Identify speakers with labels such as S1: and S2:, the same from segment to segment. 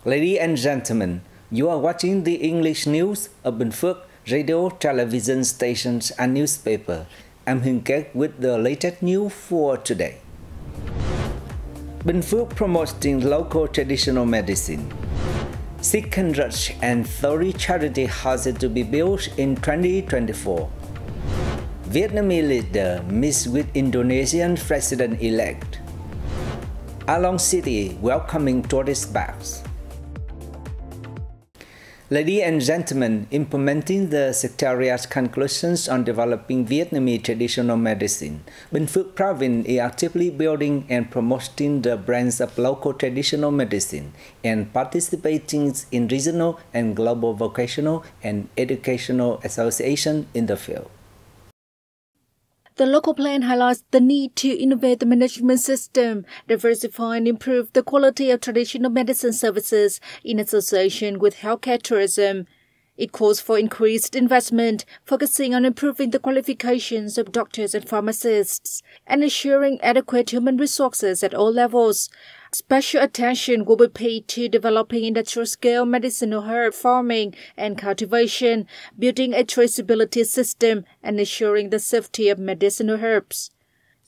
S1: Ladies and gentlemen, you are watching the English news of Binh Phuoc radio, television stations and newspaper. I'm Hình with the latest news for today. Binh Phuoc promoting local traditional medicine. 630 charity houses to be built in 2024. Vietnamese leader meets with Indonesian president-elect. Along City welcoming tourists back. Ladies and gentlemen, implementing the Secretariat's conclusions on developing Vietnamese traditional medicine, Binh Phuoc Province is actively building and promoting the brands of local traditional medicine and participating in regional and global vocational and educational associations in the field.
S2: The local plan highlights the need to innovate the management system, diversify and improve the quality of traditional medicine services in association with healthcare tourism. It calls for increased investment, focusing on improving the qualifications of doctors and pharmacists, and ensuring adequate human resources at all levels. Special attention will be paid to developing industrial-scale medicinal herb farming and cultivation, building a traceability system, and ensuring the safety of medicinal herbs.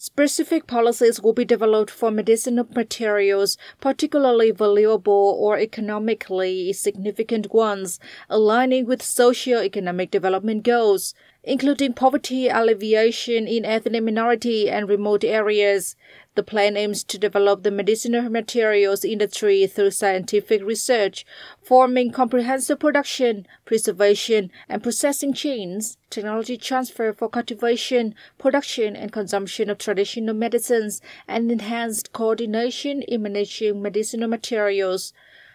S2: Specific policies will be developed for medicinal materials, particularly valuable or economically significant ones, aligning with socio-economic development goals, including poverty alleviation in ethnic minority and remote areas. The plan aims to develop the medicinal materials industry through scientific research, forming comprehensive production, preservation, and processing chains, technology transfer for cultivation, production, and consumption of traditional medicines, and enhanced coordination in managing medicinal materials.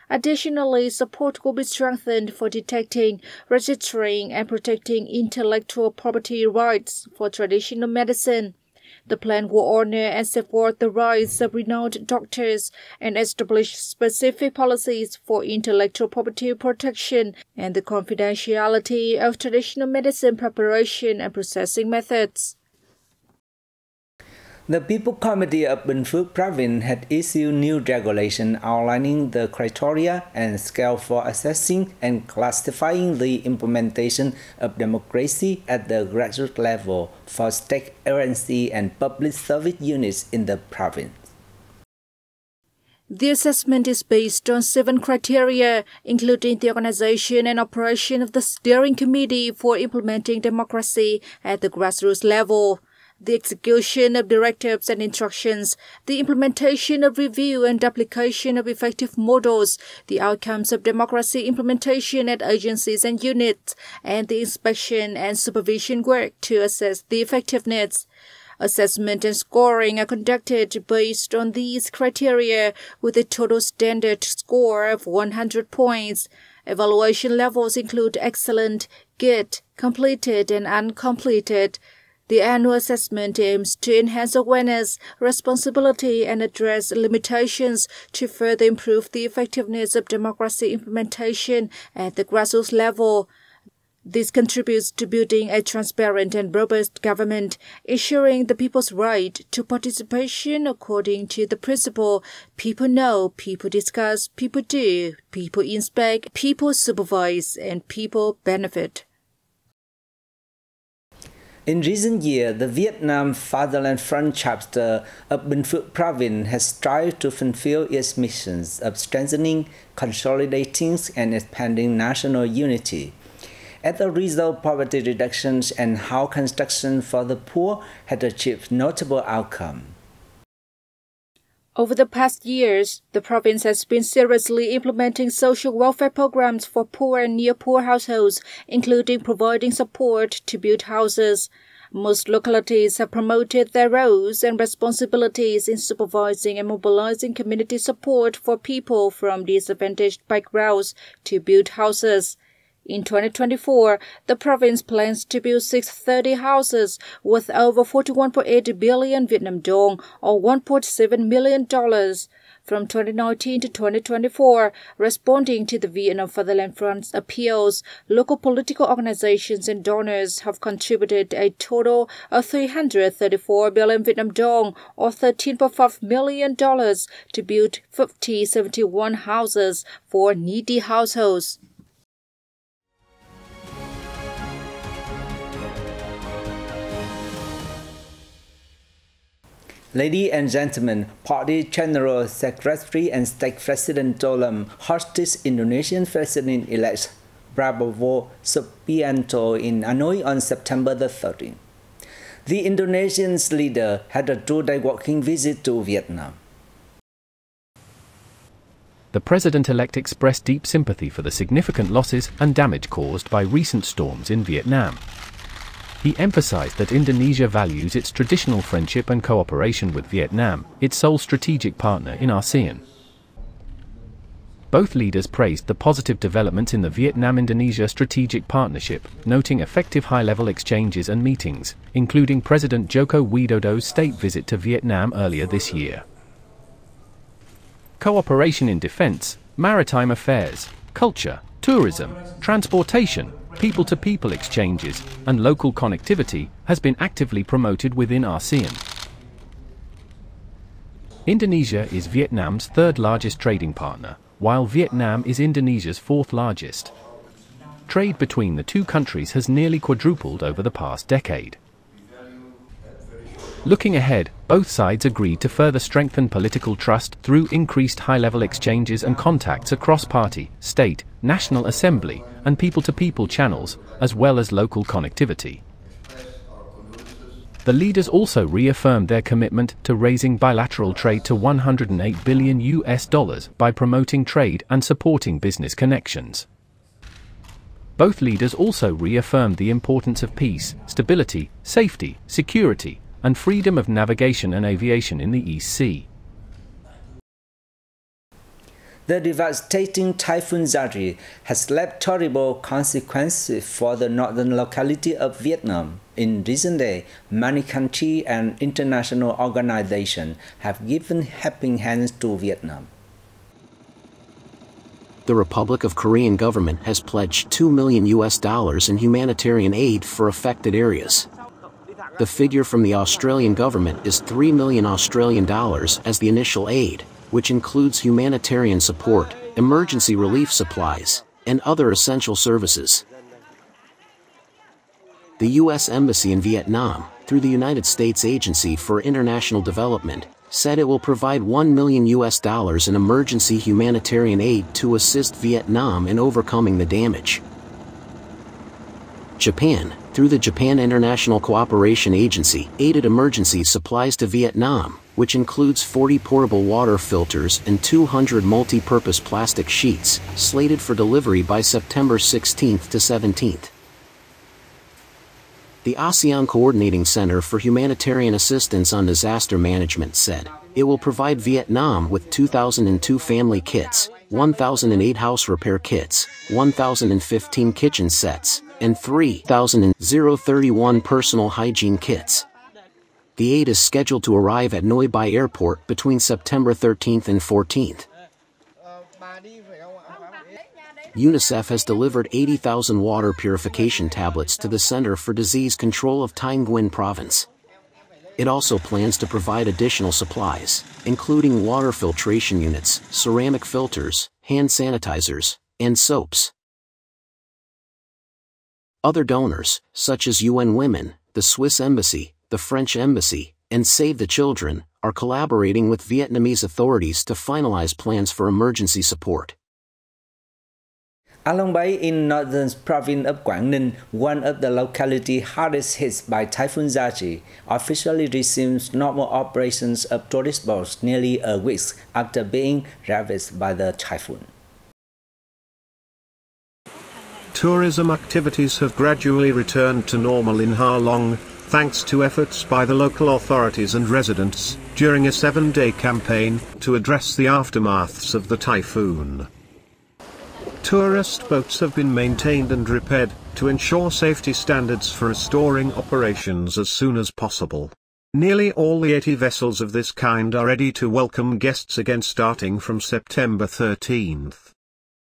S2: Additionally, support will be strengthened for detecting, registering, and protecting intellectual property rights for traditional medicine. The plan will honor and safeguard the rights of renowned doctors and establish specific policies for intellectual property protection and the confidentiality of traditional medicine preparation and processing methods.
S1: The People Committee of Binh Phuoc Province had issued new regulation outlining the criteria and scale for assessing and classifying the implementation of democracy at the grassroots level for state agency and public service units in the province.
S2: The assessment is based on 7 criteria, including the organization and operation of the steering committee for implementing democracy at the grassroots level, the execution of directives and instructions, the implementation of review and application of effective models, the outcomes of democracy implementation at agencies and units, and the inspection and supervision work to assess the effectiveness. Assessment and scoring are conducted based on these criteria with a total standard score of 100 points. Evaluation levels include excellent, good, completed, and uncompleted. The annual assessment aims to enhance awareness, responsibility, and address limitations to further improve the effectiveness of democracy implementation at the grassroots level. This contributes to building a transparent and robust government, ensuring the people's right to participation according to the principle people know, people discuss, people do, people inspect, people supervise, and people benefit.
S1: In recent years, the Vietnam Fatherland Front chapter of Binh Phuoc Province has strived to fulfill its missions of strengthening, consolidating, and expanding national unity. As a result, poverty reductions and house construction for the poor had achieved notable outcomes.
S2: Over the past years, the province has been seriously implementing social welfare programs for poor and near-poor households, including providing support to build houses. Most localities have promoted their roles and responsibilities in supervising and mobilizing community support for people from disadvantaged backgrounds to build houses. In 2024, the province plans to build 630 houses worth over 41.8 billion Vietnam dong or $1.7 million. From 2019 to 2024, responding to the Vietnam Fatherland Front's appeals, local political organizations and donors have contributed a total of 334 billion Vietnam dong or $13.5 million to build 71 houses for needy households.
S1: Ladies and gentlemen, Party General Secretary and State President Tolam hosted Indonesian President-elect Prabowo Subianto in Hanoi on September the 13th. The Indonesian leader had a two-day walking visit to Vietnam.
S3: The president-elect expressed deep sympathy for the significant losses and damage caused by recent storms in Vietnam. He emphasized that Indonesia values its traditional friendship and cooperation with Vietnam, its sole strategic partner in ASEAN. Both leaders praised the positive developments in the Vietnam-Indonesia strategic partnership, noting effective high-level exchanges and meetings, including President Joko Widodo's state visit to Vietnam earlier this year. Cooperation in defense, maritime affairs, culture, tourism, transportation, people-to-people exchanges, and local connectivity has been actively promoted within ASEAN. Indonesia is Vietnam's third-largest trading partner, while Vietnam is Indonesia's fourth-largest. Trade between the two countries has nearly quadrupled over the past decade. Looking ahead, both sides agreed to further strengthen political trust through increased high-level exchanges and contacts across party, state, national assembly, and people-to-people channels, as well as local connectivity. The leaders also reaffirmed their commitment to raising bilateral trade to $108 billion by promoting trade and supporting business connections. Both leaders also reaffirmed the importance of peace, stability, safety, security, and freedom of navigation and aviation in the East Sea.
S1: The devastating Typhoon Yari has left terrible consequences for the northern locality of Vietnam. In recent days, many countries and international organizations have given helping hands to Vietnam.
S4: The Republic of Korean government has pledged $2 million in humanitarian aid for affected areas. The figure from the Australian government is $3 million Australian dollars as the initial aid, which includes humanitarian support, emergency relief supplies, and other essential services. The U.S. Embassy in Vietnam, through the United States Agency for International Development, said it will provide $1 million in emergency humanitarian aid to assist Vietnam in overcoming the damage. Japan, through the Japan International Cooperation Agency, aided emergency supplies to Vietnam, which includes 40 portable water filters and 200 multi-purpose plastic sheets, slated for delivery by September 16 to 17. The ASEAN Coordinating Center for Humanitarian Assistance on Disaster Management said it will provide Vietnam with 2,002 family kits, 1,008 house repair kits, 1,015 kitchen sets, and 3,031 personal hygiene kits. The aid is scheduled to arrive at Noi Bai Airport between September 13th and 14th. UNICEF has delivered 80,000 water purification tablets to the Center for Disease Control of Thanh Nguyen Province. It also plans to provide additional supplies, including water filtration units, ceramic filters, hand sanitizers, and soaps. Other donors, such as UN Women, the Swiss Embassy, the French Embassy, and Save the Children, are collaborating with Vietnamese authorities to finalize plans for emergency support.
S1: Along Bay in northern province of Quảng Ninh, one of the localities hardest hit by Typhoon Yari, officially resumes normal operations of tourist boats nearly a week after being ravaged by the typhoon.
S5: Tourism activities have gradually returned to normal in Ha Long, thanks to efforts by the local authorities and residents during a 7-day campaign to address the aftermaths of the typhoon. tourist boats have been maintained and repaired to ensure safety standards for restoring operations as soon as possible. Nearly all the 80 vessels of this kind are ready to welcome guests again starting from September 13th.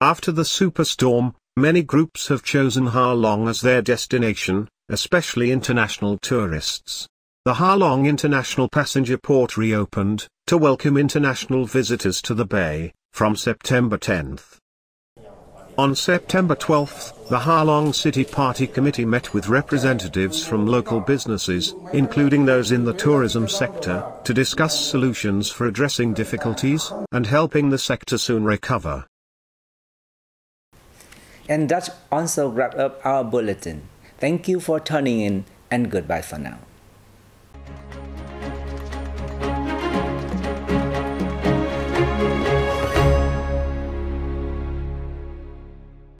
S5: After the superstorm, many groups have chosen Ha Long as their destination, especially international tourists. The Ha Long International Passenger Port reopened to welcome international visitors to the bay from September 10th. On September 12th, the Ha Long City Party Committee met with representatives from local businesses, including those in the tourism sector, to discuss solutions for addressing difficulties and helping the sector soon recover.
S1: And that also wraps up our bulletin. Thank you for tuning in, and goodbye for now.